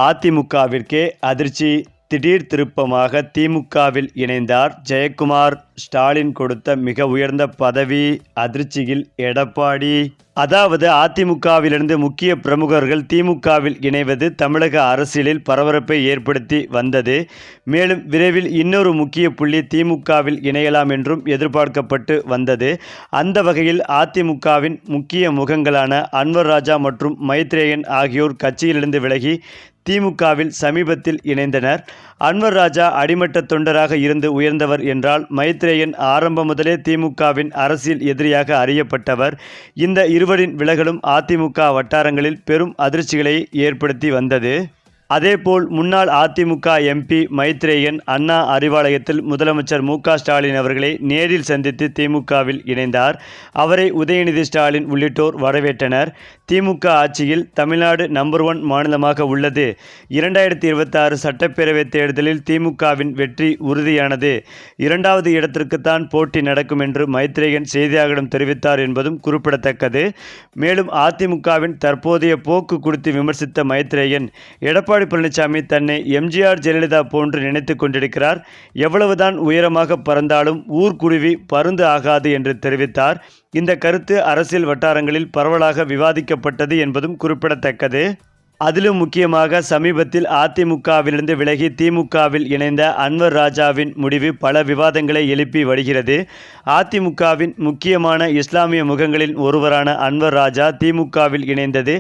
அதிமுகவிற்கே அதிர்ச்சி. திடீர் திருப்பமாக திமுகவில் இணைந்தார் ஜெயக்குமார். ஸ்டாலின் கொடுத்த மிக உயர்ந்த பதவி. அதிர்ச்சியில் எடப்பாடி. அதாவது அதிமுகவிலிருந்து முக்கிய பிரமுகர்கள் திமுகவில் இணைவது தமிழக அரசியலில் பரபரப்பை ஏற்படுத்தி வந்தது. மேலும் விரைவில் இன்னொரு முக்கிய புள்ளி திமுகவில் இணையலாம் என்றும் எதிர்பார்க்கப்பட்டு வந்தது. அந்த வகையில் அதிமுகவின் முக்கிய முகங்களான அன்வர் ராஜா மற்றும் மைத்ரேயன் ஆகியோர் கட்சியிலிருந்து விலகி திமுகவில் சமீபத்தில் இணைந்தனர். அன்வர் ராஜா அடிமட்ட தொண்டராக இருந்து உயர்ந்தவர் என்றால் மைத்ரேயன் ஆரம்பம் முதலே திமுகவின் அரசியல் எதிரியாக அறியப்பட்டவர். இந்த இருவரின் விலகலும் அதிமுக வட்டாரங்களில் பெரும் அதிர்ச்சிகளை ஏற்படுத்தி வந்தது. அதேபோல் முன்னாள் அதிமுக எம்பி மைத்ரேயன் அண்ணா அறிவாலயத்தில் முதலமைச்சர் மு.க. ஸ்டாலின் அவர்களை நேரில் சந்தித்து திமுகவில் இணைந்தார். அவரை உதயநிதி ஸ்டாலின் உள்ளிட்டோர் வரவேற்றனர். திமுக ஆட்சியில் தமிழ்நாடு நம்பர் 1 மாநிலமாக உள்ளது. 2026 சட்டப்பேரவை தேர்தலில் திமுகவின் வெற்றி உறுதியானது. 2வது இடத்திற்குத்தான் போட்டி நடக்கும் என்று மைத்ரேயன் செய்தியாளர்களிடம் தெரிவித்தார் என்பதும் குறிப்பிடத்தக்கது. மேலும் அதிமுகவின் தற்போதைய போக்கு குறித்து விமர்சித்த மைத்ரேயன், எடப்பாடி பழனிசாமி தன்னை எம்ஜிஆர் ஜெயலலிதா போன்று நினைத்து கொண்டிருக்கிறார். எவ்வளவுதான் உயரமாக பறந்தாலும் ஊர்க்குருவி பருந்து ஆகாது என்று தெரிவித்தார். இந்த கருத்து அரசியல் வட்டாரங்களில் பரவலாக விவாதிக்கப்பட்டது என்பதும் குறிப்பிடத்தக்கது. அதிலும் முக்கியமாக சமீபத்தில் அதிமுகவிலிருந்து விலகி திமுகவில் இணைந்த அன்வர் ராஜாவின் முடிவு பல விவாதங்களை எழுப்பி வருகிறது. அதிமுகவின் முக்கியமான இஸ்லாமிய முகங்களில் ஒருவரான அன்வர் ராஜா திமுகவில் இணைந்தது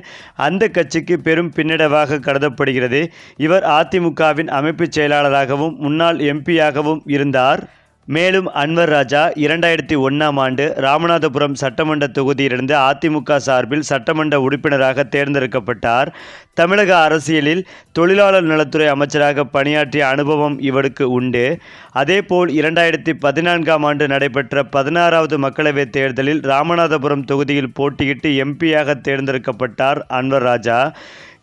அந்த கட்சிக்கு பெரும் பின்னடைவாக கருதப்படுகிறது. இவர் அதிமுகவின் அமைப்பு செயலாளராகவும் முன்னாள் எம்பியாகவும் இருந்தார். மேலும் அன்வர் ராஜா 2001ஆம் ஆண்டு ராமநாதபுரம் சட்டமன்ற தொகுதியிலிருந்து அதிமுக சார்பில் சட்டமன்ற உறுப்பினராக தேர்ந்தெடுக்கப்பட்டார். தமிழக அரசியலில் தொழிலாளர் நலத்துறை அமைச்சராக பணியாற்றிய அனுபவம் இவருக்கு உண்டு. அதேபோல் 2014ஆம் ஆண்டு நடைபெற்ற 16வது மக்களவைத் தேர்தலில் ராமநாதபுரம் தொகுதியில் போட்டியிட்டு எம்பியாக தேர்ந்தெடுக்கப்பட்டார் அன்வர் ராஜா.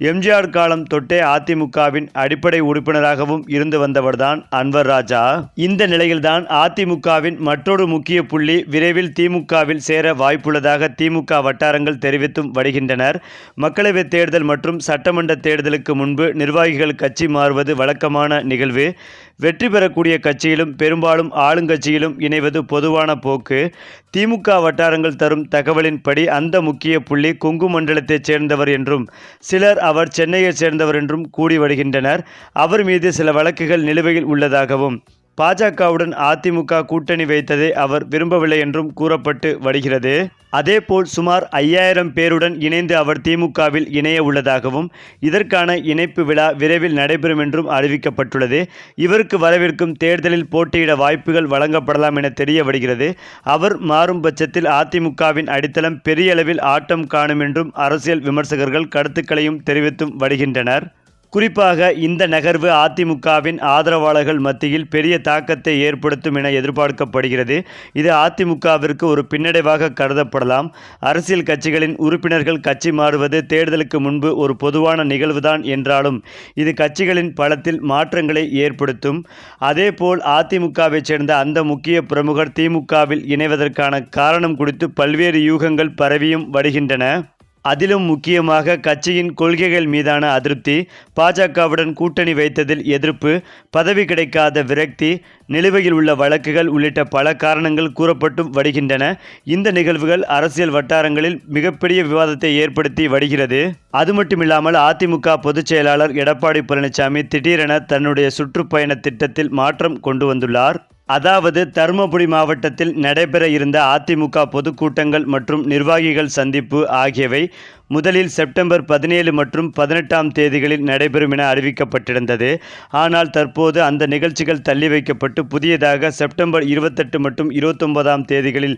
எம்ஜிஆர் காலம் தொட்டே அதிமுகவின் அடிப்படை உறுப்பினராகவும் இருந்து வந்தவர்தான் அன்வர் ராஜா. இந்த நிலையில்தான் அதிமுகவின் மற்றொரு முக்கிய புள்ளி விரைவில் திமுகவில் சேர வாய்ப்புள்ளதாக திமுக வட்டாரங்கள் தெரிவித்தும் வருகின்றனர். மக்களவைத் தேர்தல் மற்றும் சட்டமன்ற தேர்தலுக்கு முன்பு நிர்வாகிகள் கட்சி மாறுவது வழக்கமான நிகழ்வு. வெற்றி பெறக்கூடிய கட்சியிலும் பெரும்பாலும் ஆளுங்கட்சியிலும் இணைவது பொதுவான போக்கு. திமுக வட்டாரங்கள் தரும் தகவலின்படி அந்த முக்கிய புள்ளி கொங்கு மண்டலத்தைச் சேர்ந்தவர் என்றும் சிலர் அவர் சென்னையைச் சேர்ந்தவர் என்றும் கூடி வருகின்றனர். அவர் மீது சில வழக்குகள் நிலுவையில் உள்ளதாகவும் பாஜகவுடன் அதிமுக கூட்டணி வைத்ததை அவர் விரும்பவில்லை என்றும் கூறப்பட்டு வருகிறது. அதேபோல் சுமார் 5000 பேருடன் இணைந்து அவர் திமுகவில் இணைய உள்ளதாகவும் இதற்கான இணைப்பு விழா விரைவில் நடைபெறும் என்றும் அறிவிக்கப்பட்டுள்ளது. இவருக்கு வரவிருக்கும் தேர்தலில் போட்டியிட வாய்ப்புகள் வழங்கப்படலாம் என தெரிய வருகிறது. அவர் மாறும் பட்சத்தில் அதிமுகவின் அடித்தளம் பெரிய அளவில் ஆட்டம் காணும் என்றும் அரசியல் விமர்சகர்கள் கருத்துக்களையும் தெரிவித்தும் வருகின்றனர். குறிப்பாக இந்த நகர்வு அதிமுகவின் ஆதரவாளர்கள் மத்தியில் பெரிய தாக்கத்தை ஏற்படுத்தும் என எதிர்பார்க்கப்படுகிறது. இது அதிமுகவிற்கு ஒரு பின்னடைவாக கருதப்படலாம். அரசியல் கட்சிகளின் உறுப்பினர்கள் கட்சி மாறுவது தேர்தலுக்கு முன்பு ஒரு பொதுவான நிகழ்வுதான் என்றாலும் இது கட்சிகளின் பலத்தில் மாற்றங்களை ஏற்படுத்தும். அதேபோல் அதிமுகவைச் சேர்ந்த அந்த முக்கிய பிரமுகர் திமுகவில் இணைவதற்கான காரணம் குறித்து பல்வேறு யூகங்கள் பரவியும் வருகின்றன. அதிலும் முக்கியமாக கட்சியின் கொள்கைகள் மீதான அதிருப்தி, பாஜகவுடன் கூட்டணி வைத்ததில் எதிர்ப்பு, பதவி கிடைக்காத விரக்தி, நிலுவையில் உள்ள வழக்குகள் உள்ளிட்ட பல காரணங்கள் கூறப்பட்டும் வருகின்றன. இந்த நிகழ்வுகள் அரசியல் வட்டாரங்களில் மிகப்பெரிய விவாதத்தை ஏற்படுத்தி வருகிறது. அது மட்டுமில்லாமல் அதிமுக பொதுச் செயலாளர் எடப்பாடி பழனிசாமி திடீரென தன்னுடைய சுற்றுப்பயண திட்டத்தில் மாற்றம் கொண்டு வந்துள்ளார். அதாவது தருமபுரி மாவட்டத்தில் நடைபெற இருந்த அதிமுக பொதுக்கூட்டங்கள் மற்றும் நிர்வாகிகள் சந்திப்பு ஆகியவை முதலில் செப்டம்பர் 17 மற்றும் 18ஆம் தேதிகளில் நடைபெறும் என அறிவிக்கப்பட்டிருந்தது. ஆனால் தற்போது அந்த நிகழ்ச்சிகள் தள்ளி வைக்கப்பட்டு புதியதாக செப்டம்பர் 28 மற்றும் 29ஆம் தேதிகளில்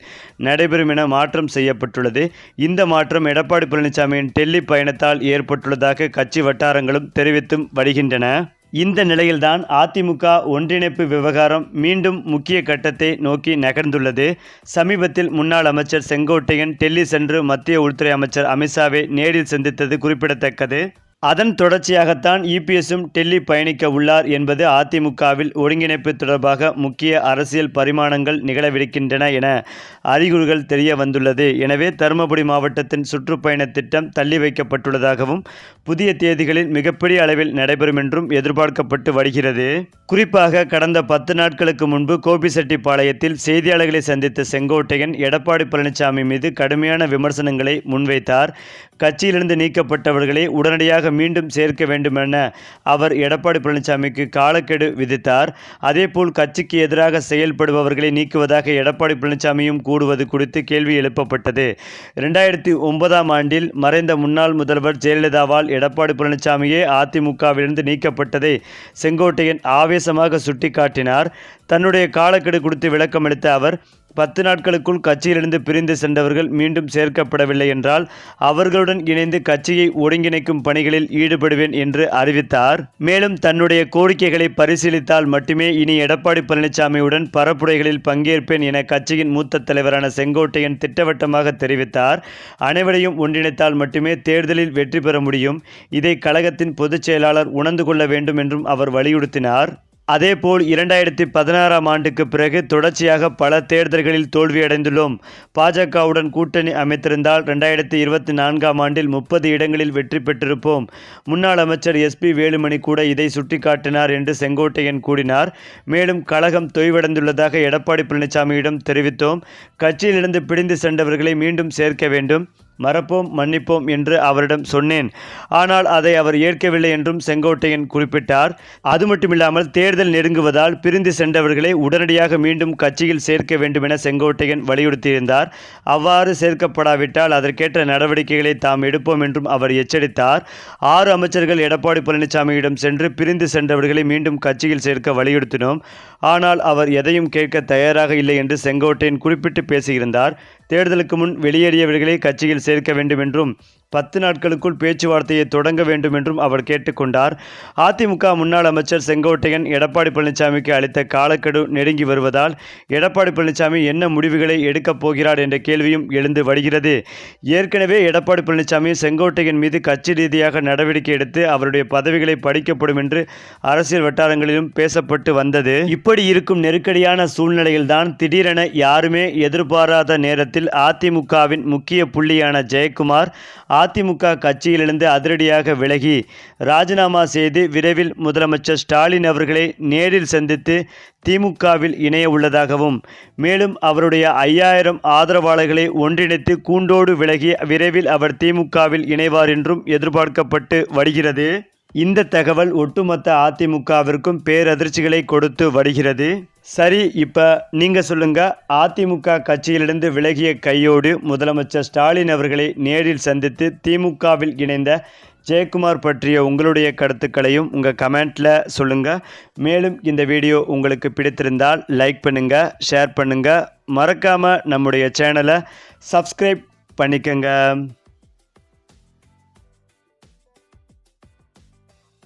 நடைபெறும் என மாற்றம் செய்யப்பட்டுள்ளது. இந்த மாற்றம் எடப்பாடி பழனிசாமியின் டெல்லி பயணத்தால் ஏற்பட்டுள்ளதாக கட்சி வட்டாரங்களும் தெரிவித்தும் வருகின்றன. இந்த நிலையில்தான் அதிமுக ஒன்றிணைப்பு விவகாரம் மீண்டும் முக்கிய கட்டத்தை நோக்கி நகர்ந்துள்ளது. சமீபத்தில் முன்னாள் அமைச்சர் செங்கோட்டையன் டெல்லி சென்று மத்திய உள்துறை அமைச்சர் அமித்ஷாவை நேரில் சந்தித்தது குறிப்பிடத்தக்கது. அதன் தொடர்ச்சியாகத்தான் இபிஎஸும் டெல்லி பயணிக்க உள்ளார் என்பது அதிமுகவில் ஒருங்கிணைப்பு தொடர்பாக முக்கிய அரசியல் பரிமாணங்கள் நிகழவிருக்கின்றன என அறிகுறிகள் தெரிய வந்துள்ளது. எனவே தருமபுரி மாவட்டத்தின் சுற்றுப்பயண திட்டம் தள்ளி வைக்கப்பட்டுள்ளதாகவும் புதிய தேதிகளில் மிகப்பெரிய அளவில் நடைபெறும் என்றும் எதிர்பார்க்கப்பட்டு வருகிறது. குறிப்பாக கடந்த 10 நாட்களுக்கு முன்பு கோபிசெட்டிப்பாளையத்தில் செய்தியாளர்களை சந்தித்த செங்கோட்டையன் எடப்பாடி பழனிசாமி மீது கடுமையான விமர்சனங்களை முன்வைத்தார். கட்சியிலிருந்து நீக்கப்பட்டவர்களை உடனடியாக மீண்டும் சேர்க்க வேண்டுமென அவர் எடப்பாடி பழனிசாமிக்கு காலக்கெடு விதித்தார். அதேபோல் கட்சிக்கு எதிராக செயல்படுபவர்களை நீக்குவதாக எடப்பாடி பழனிசாமியும் கூறுவது குறித்து கேள்வி எழுப்பப்பட்டது. 2009ஆம் ஆண்டில் மறைந்த முன்னாள் முதல்வர் ஜெயலலிதாவால் எடப்பாடி பழனிசாமியே அதிமுகவிலிருந்து நீக்கப்பட்டதை செங்கோட்டையன் ஆவேசமாக சுட்டிக்காட்டினார். தன்னுடைய காலக்கெடு குறித்து விளக்கமளித்த அவர் 10 நாட்களுக்குள் கட்சியிலிருந்து பிரிந்து சென்றவர்கள் மீண்டும் சேர்க்கப்படவில்லை என்றால் அவர்களுடன் இணைந்து கட்சியை ஒருங்கிணைக்கும் பணிகளில் ஈடுபடுவேன் என்று அறிவித்தார். மேலும் தன்னுடைய கோரிக்கைகளை பரிசீலித்தால் மட்டுமே இனி எடப்பாடி பழனிசாமியுடன் பரப்புரைகளில் பங்கேற்பேன் என கட்சியின் மூத்த தலைவரான செங்கோட்டையன் திட்டவட்டமாக தெரிவித்தார். அனைவரையும் ஒன்றிணைத்தால் மட்டுமே தேர்தலில் வெற்றி பெற முடியும். இதை கழகத்தின் பொதுச் செயலாளர் உணர்ந்து கொள்ள வேண்டும் என்றும் அவர் வலியுறுத்தினார். அதேபோல் 2016ஆம் ஆண்டுக்கு பிறகு தொடர்ச்சியாக பல தேர்தல்களில் தோல்வியடைந்துள்ளோம். பாஜகவுடன் கூட்டணி அமைத்திருந்தால் 2024ஆம் ஆண்டில் 30 இடங்களில் வெற்றி பெற்றிருப்போம். முன்னாள் அமைச்சர் எஸ்பி வேலுமணி கூட இதை சுட்டிக்காட்டினார் என்று செங்கோட்டையன் கூறினார். மேலும் கழகம் தொய்வடைந்துள்ளதாக எடப்பாடி பழனிசாமியிடம் தெரிவித்தோம். கட்சியிலிருந்து பிரிந்து சென்றவர்களை மீண்டும் சேர்க்க வேண்டும். மறப்போம் மன்னிப்போம் என்று அவரிடம் சொன்னேன். ஆனால் அதை அவர் ஏற்கவில்லை என்றும் செங்கோட்டையன் குறிப்பிட்டார். அது மட்டுமில்லாமல் தேர்தல் நெருங்குவதால் பிரிந்து சென்றவர்களை உடனடியாக மீண்டும் கட்சியில் சேர்க்க வேண்டும் என செங்கோட்டையன் வலியுறுத்தியிருந்தார். அவ்வாறு சேர்க்கப்படாவிட்டால் அதற்கேற்ற நடவடிக்கைகளை தாம் எடுப்போம் என்றும் அவர் எச்சரித்தார். 6 அமைச்சர்கள் எடப்பாடி பழனிசாமியிடம் சென்று பிரிந்து சென்றவர்களை மீண்டும் கட்சியில் சேர்க்க வலியுறுத்தினோம். ஆனால் அவர் எதையும் கேட்க தயாராக இல்லை என்று செங்கோட்டையன் குறிப்பிட்டு பேசியிருந்தார். தேர்தலுக்கு முன் வெளியேறியவர்களை கட்சியில் சேர்க்க வேண்டும் என்றும் 10 நாட்களுக்குள் பேச்சுவார்த்தையை தொடங்க வேண்டும் என்றும் அவர் கேட்டுக்கொண்டார். அதிமுக முன்னாள் அமைச்சர் செங்கோட்டையன் எடப்பாடி பழனிசாமிக்கு அளித்த காலக்கெடு நெருங்கி வருவதால் எடப்பாடி பழனிசாமி என்ன முடிவுகளை எடுக்கப் போகிறார் என்ற கேள்வியும் எழுந்து வருகிறது. ஏற்கனவே எடப்பாடி பழனிசாமி செங்கோட்டையன் மீது கட்சி ரீதியாக நடவடிக்கை எடுத்து அவருடைய பதவிகளை பறிக்கப்படும் என்று அரசியல் வட்டாரங்களிலும் பேசப்பட்டு வந்தது. இப்படி இருக்கும் நெருக்கடியான சூழ்நிலையில்தான் திடீரென யாருமே எதிர்பாராத நேரத்தில் அதிமுகவின் முக்கிய புள்ளியான ஜெயக்குமார் அதிமுக கட்சியிலிருந்து அதிரடியாக விலகி ராஜினாமா செய்து விரைவில் முதலமைச்சர் ஸ்டாலின் அவர்களை நேரில் சந்தித்து திமுகவில் இணைய உள்ளதாகவும் மேலும் அவருடைய 5000 ஆதரவாளர்களை ஒன்றிணைத்து கூண்டோடு விலகி விரைவில் அவர் திமுகவில் இணைவார் என்றும் எதிர்பார்க்கப்பட்டு வருகிறது. இந்த தகவல் ஒட்டுமொத்த அதிமுகவிற்கும் பேரதிர்ச்சிகளை கொடுத்து வருகிறது. சரி, இப்போ நீங்கள் சொல்லுங்கள், அதிமுக கட்சியிலிருந்து விலகிய கையோடு முதலமைச்சர் ஸ்டாலின் அவர்களை நேரில் சந்தித்து திமுகவில் இணைந்த ஜெயக்குமார் பற்றிய உங்களுடைய கருத்துக்களையும் உங்கள் கமெண்ட்டில் சொல்லுங்கள். மேலும் இந்த வீடியோ உங்களுக்கு பிடித்திருந்தால் லைக் பண்ணுங்கள், ஷேர் பண்ணுங்கள், மறக்காமல் நம்முடைய சேனலை சப்ஸ்கிரைப் பண்ணிக்கங்க.